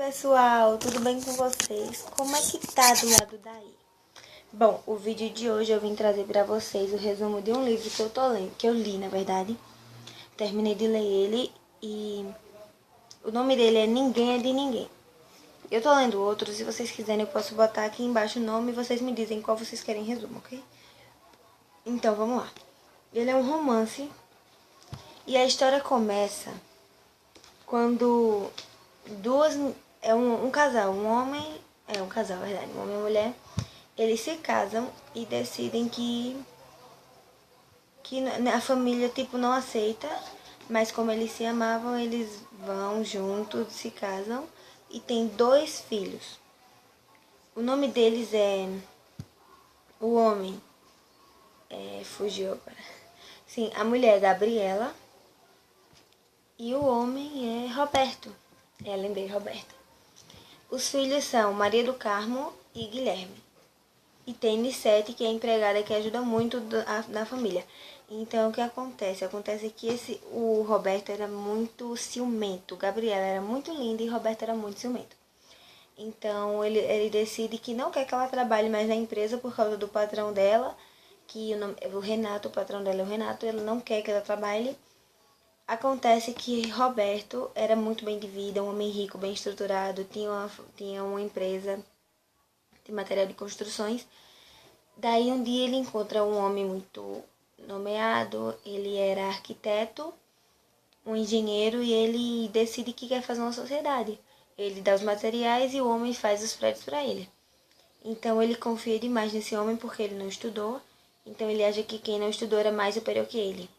Pessoal, tudo bem com vocês? Como é que tá do lado daí? Bom, o vídeo de hoje eu vim trazer pra vocês o resumo de um livro que eu tô lendo, que eu li, na verdade. Terminei de ler ele e o nome dele é Ninguém é de Ninguém. Eu tô lendo outro, se vocês quiserem eu posso botar aqui embaixo o nome e vocês me dizem qual vocês querem resumo, ok? Então, vamos lá. Ele é um romance e a história começa quando duas... É um casal, um homem... É um casal, é verdade. Um homem e uma mulher. Eles se casam e decidem que a família, tipo, não aceita. Mas como eles se amavam, eles vão juntos, se casam. E tem 2 filhos. O nome deles é... O homem... fugiu agora. Sim, a mulher é Gabriela. E o homem é Roberto. Lembrei, Roberto. Os filhos são Maria do Carmo e Guilherme. E tem Nissete, que é a empregada que ajuda muito na família. Então, o que acontece? Acontece que o Roberto era muito ciumento. Gabriela era muito linda e Roberto era muito ciumento. Então, ele decide que não quer que ela trabalhe mais na empresa por causa do patrão dela, que o Renato, o patrão dela é o Renato, ele não quer que ela trabalhe. Acontece que Roberto era muito bem de vida, um homem rico, bem estruturado, tinha uma empresa de material de construções. Daí um dia ele encontra um homem muito nomeado, ele era arquiteto, um engenheiro, e ele decide que quer fazer uma sociedade. Ele dá os materiais e o homem faz os prédios para ele. Então ele confia demais nesse homem porque ele não estudou, então ele acha que quem não estudou era mais superior que ele.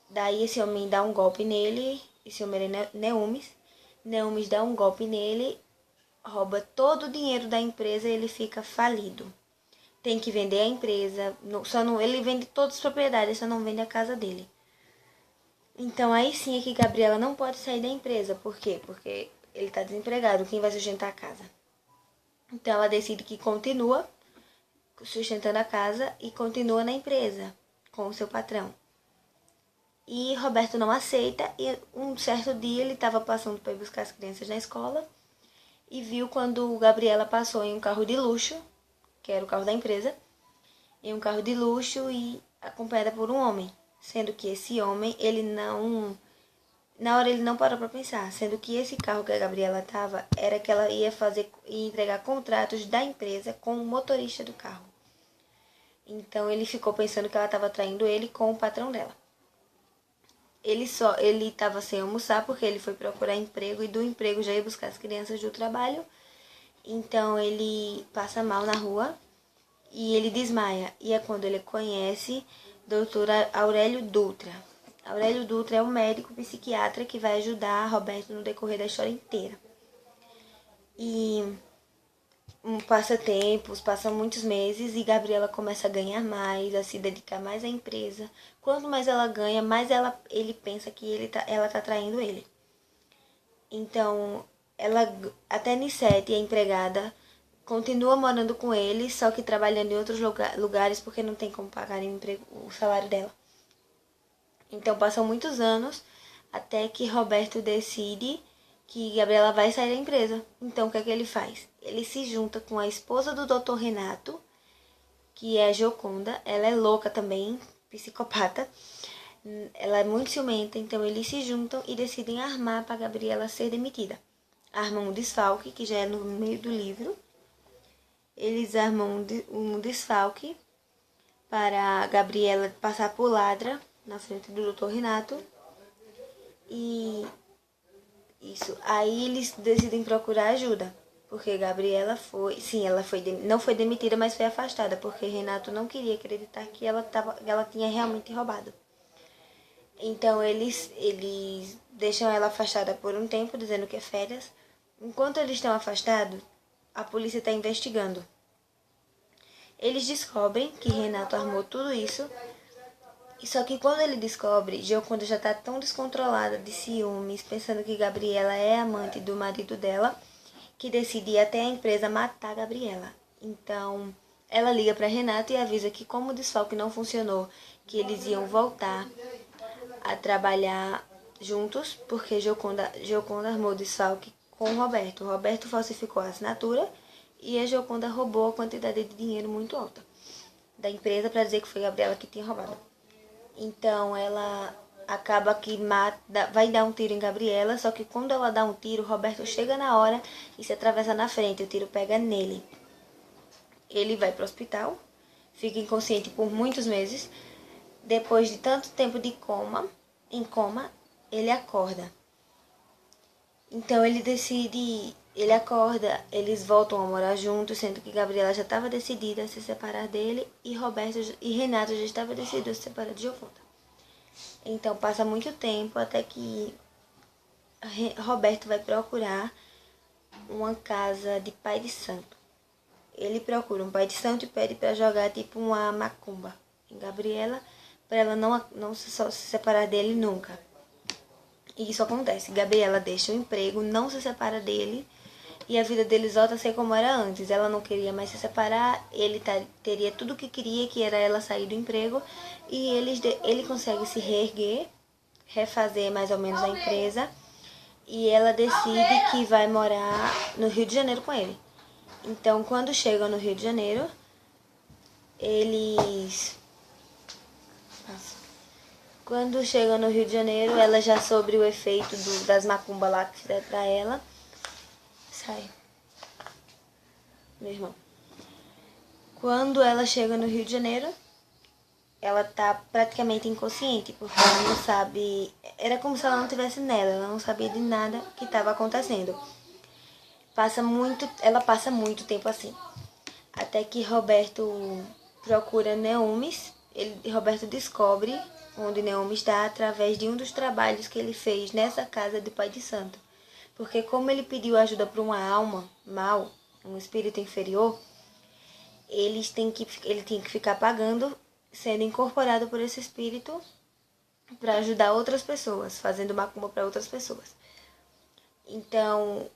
Daí esse homem dá um golpe nele, esse homem é Neumes. Neumes dá um golpe nele, rouba todo o dinheiro da empresa e ele fica falido. Tem que vender a empresa, ele vende todas as propriedades, só não vende a casa dele. Então aí sim é que Gabriela não pode sair da empresa. Por quê? Porque ele está desempregado, quem vai sustentar a casa? Então ela decide que continua sustentando a casa e continua na empresa com o seu patrão. E Roberto não aceita e um certo dia ele estava passando para ir buscar as crianças na escola e viu quando Gabriela passou em um carro de luxo, que era o carro da empresa, em um carro de luxo e acompanhada por um homem. Sendo que esse homem, na hora ele não parou para pensar, sendo que esse carro que a Gabriela estava era que ela ia entregar contratos da empresa com o motorista do carro. Então ele ficou pensando que ela estava traindo ele com o patrão dela. Ele estava sem almoçar porque ele foi procurar emprego e do emprego já ia buscar as crianças do trabalho. Então ele passa mal na rua e ele desmaia. E é quando ele conhece Dr. Aurélio Dutra. Aurélio Dutra é um médico psiquiatra que vai ajudar Roberto no decorrer da história inteira. E passa tempos, passam muitos meses e Gabriela começa a ganhar mais, a se dedicar mais à empresa. Quanto mais ela ganha, mais ele pensa que ela tá traindo ele. Então, até Nissete, a empregada, continua morando com ele, só que trabalhando em outros lugares porque não tem como pagar o salário dela. Então, passam muitos anos até que Roberto decide que Gabriela vai sair da empresa. Então, o que é que ele faz? Ele se junta com a esposa do Dr. Renato, que é a Joconda. Ela é louca também, psicopata. Ela é muito ciumenta, então eles se juntam e decidem armar para Gabriela ser demitida. Armam um desfalque, que já é no meio do livro. Eles armam um desfalque para Gabriela passar por ladra na frente do Dr. Renato. E isso. Aí eles decidem procurar ajuda. Porque Gabriela não foi demitida, mas foi afastada. Porque Renato não queria acreditar que ela tinha realmente roubado. Então eles deixam ela afastada por um tempo, dizendo que é férias. Enquanto eles estão afastados, a polícia está investigando. Eles descobrem que Renato armou tudo isso. Só que quando ele descobre, Gioconda já está tão descontrolada de ciúmes, pensando que Gabriela é amante do marido dela, que decide ir até a empresa matar Gabriela. Então, ela liga para Renato e avisa que como o desfalque não funcionou, que eles iam voltar a trabalhar juntos, porque Gioconda armou o desfalque com o Roberto. O Roberto falsificou a assinatura e a Gioconda roubou a quantidade de dinheiro muito alta da empresa para dizer que foi a Gabriela que tinha roubado. Então ela acaba que vai dar um tiro em Gabriela, só que quando ela dá um tiro, o Roberto chega na hora e se atravessa na frente, o tiro pega nele. Ele vai para o hospital, fica inconsciente por muitos meses. Depois de tanto tempo em coma, ele acorda. Então ele acorda, eles voltam a morar juntos, sendo que Gabriela já estava decidida a se separar dele e Renato já estava decidido a se separar de Gioconda. Então passa muito tempo até que Roberto vai procurar uma casa de pai de santo. Ele procura um pai de santo e pede para jogar tipo uma macumba em Gabriela, para ela não se separar dele nunca. E isso acontece. Gabriela deixa o emprego, não se separa dele e a vida deles volta a ser como era antes. Ela não queria mais se separar, ele teria tudo o que queria, que era ela sair do emprego, e ele consegue se reerguer, refazer mais ou menos a empresa, e ela decide que vai morar no Rio de Janeiro com ele. Então, quando chegam no Rio de Janeiro, eles... Quando chegam no Rio de Janeiro, ela já sobre o efeito das macumbas lá que fizeram pra ela. Sai. Meu irmão. Quando ela chega no Rio de Janeiro, ela tá praticamente inconsciente, porque ela não sabe... Era como se ela não estivesse nela, ela não sabia de nada que estava acontecendo. Ela passa muito tempo assim. Até que Roberto procura Neumes. Roberto descobre onde Neume está através de um dos trabalhos que ele fez nessa casa de Pai de Santo. Porque como ele pediu ajuda para uma alma mal, um espírito inferior, ele tem que ficar pagando, sendo incorporado por esse espírito para ajudar outras pessoas, fazendo macumba para outras pessoas. Então,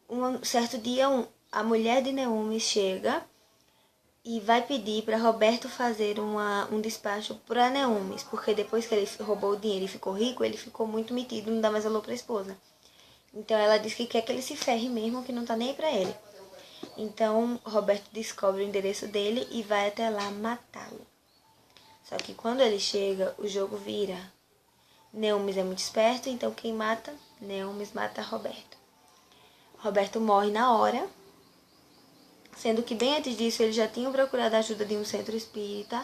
um certo dia, a mulher de Neume chega e vai pedir para Roberto fazer um despacho para Neumes, porque depois que ele roubou o dinheiro e ficou rico, ele ficou muito metido, não dá mais valor para a esposa. Então ela diz que quer que ele se ferre mesmo, que não tá nem aí para ele. Então Roberto descobre o endereço dele e vai até lá matá-lo. Só que quando ele chega, o jogo vira. Neumes é muito esperto, então quem mata? Neumes mata Roberto. Roberto morre na hora, sendo que bem antes disso ele já tinha procurado a ajuda de um centro espírita.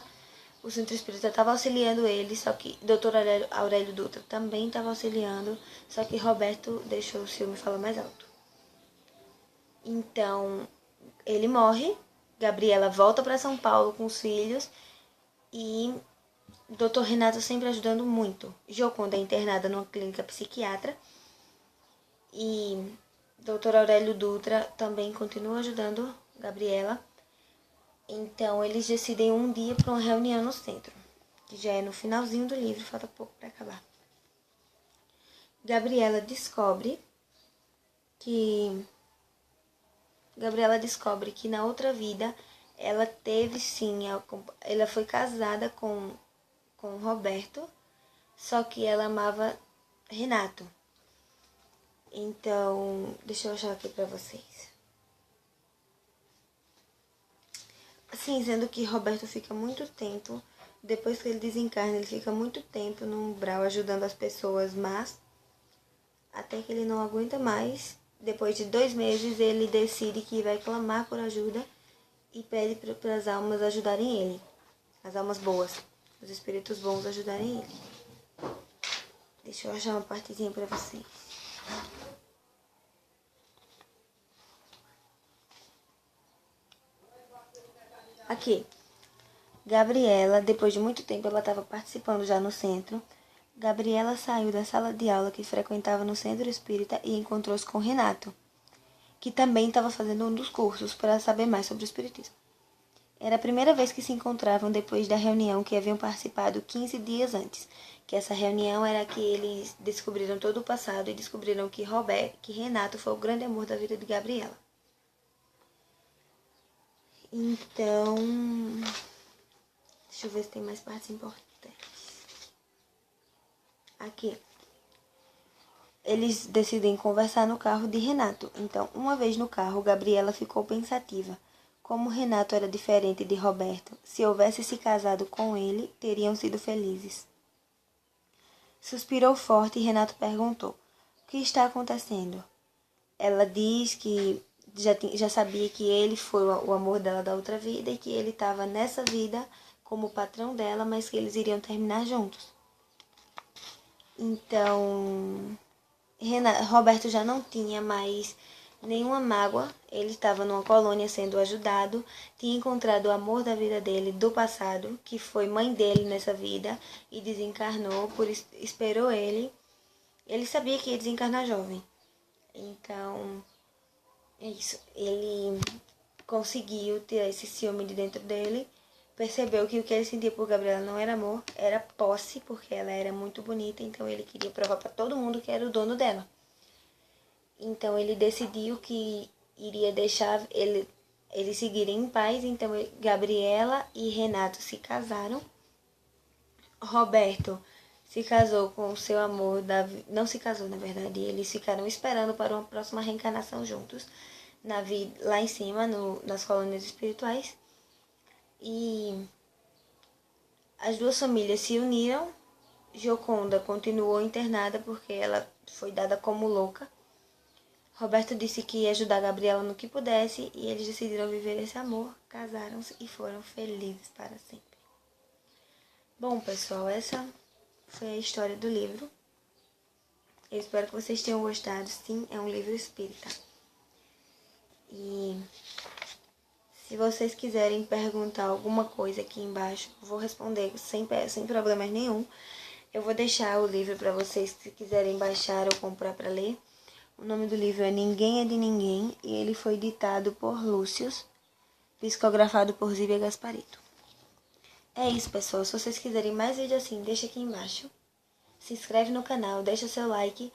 O centro espírita estava auxiliando ele, só que Dr. Aurélio Dutra também estava auxiliando, só que Roberto deixou o ciúme falar mais alto. Então, ele morre, Gabriela volta para São Paulo com os filhos e Dr. Renato sempre ajudando muito. Gioconda é internada numa clínica psiquiatra e Dr. Aurélio Dutra também continua ajudando Gabriela. Então, eles decidem um dia para uma reunião no centro, que já é no finalzinho do livro, falta pouco para acabar. Gabriela descobre que na outra vida ela teve sim, ela foi casada com Roberto, só que ela amava Renato. Então, deixa eu achar aqui pra vocês. Assim, sendo que Roberto fica muito tempo, depois que ele desencarna, ele fica muito tempo no umbral ajudando as pessoas, mas até que ele não aguenta mais. Depois de 2 meses, ele decide que vai clamar por ajuda e pede para as almas ajudarem ele. As almas boas, os espíritos bons ajudarem ele. Deixa eu achar uma partezinha para vocês. Aqui. Gabriela, depois de muito tempo, ela estava participando já no centro. Gabriela saiu da sala de aula que frequentava no centro espírita e encontrou-se com Renato, que também estava fazendo um dos cursos para saber mais sobre o espiritismo. Era a primeira vez que se encontravam depois da reunião que haviam participado 15 dias antes, que essa reunião era que eles descobriram todo o passado e descobriram que Renato foi o grande amor da vida de Gabriela. Então, deixa eu ver se tem mais partes importantes. Aqui. eles decidem conversar no carro de Renato. Então, uma vez no carro, Gabriela ficou pensativa. Como Renato era diferente de Roberto, se houvesse se casado com ele, teriam sido felizes. Suspirou forte e Renato perguntou: "O que está acontecendo?" Ela diz que já sabia que ele foi o amor dela da outra vida e que ele estava nessa vida como patrão dela, mas que eles iriam terminar juntos. Então, Roberto já não tinha mais nenhuma mágoa. Ele estava numa colônia sendo ajudado, tinha encontrado o amor da vida dele do passado, que foi mãe dele nessa vida, e desencarnou, esperou ele. Ele sabia que ia desencarnar jovem. Então, é isso. Ele conseguiu tirar esse ciúme de dentro dele. Percebeu que o que ele sentia por Gabriela não era amor, era posse, porque ela era muito bonita, então ele queria provar para todo mundo que era o dono dela. Então ele decidiu que iria deixar eles seguirem em paz. Então Gabriela e Renato se casaram. Roberto se casou com o seu amor não se casou, na verdade. Eles ficaram esperando para uma próxima reencarnação juntos na vida lá em cima, nas colônias espirituais. E as duas famílias se uniram. Gioconda continuou internada porque ela foi dada como louca. Roberto disse que ia ajudar Gabriela no que pudesse e eles decidiram viver esse amor, casaram-se e foram felizes para sempre. Bom, pessoal, essa foi a história do livro. Eu espero que vocês tenham gostado. Sim, é um livro espírita. E se vocês quiserem perguntar alguma coisa aqui embaixo, eu vou responder sem problemas nenhum. Eu vou deixar o livro para vocês, se quiserem baixar ou comprar para ler. O nome do livro é Ninguém é de Ninguém e ele foi ditado por Lúcius, psicografado por Zíbia Gasparito. É isso, pessoal. Se vocês quiserem mais vídeos assim, deixa aqui embaixo. Se inscreve no canal, deixa seu like.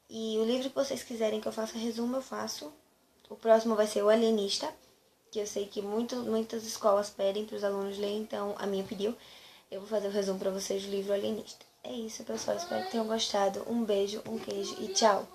E o livro que vocês quiserem que eu faça resumo, eu faço. O próximo vai ser O Alienista, que eu sei que muitas escolas pedem para os alunos lerem, então a minha pediu. Eu vou fazer o resumo para vocês do livro Alienista. É isso, pessoal. Espero que tenham gostado. Um beijo, um queijo e tchau!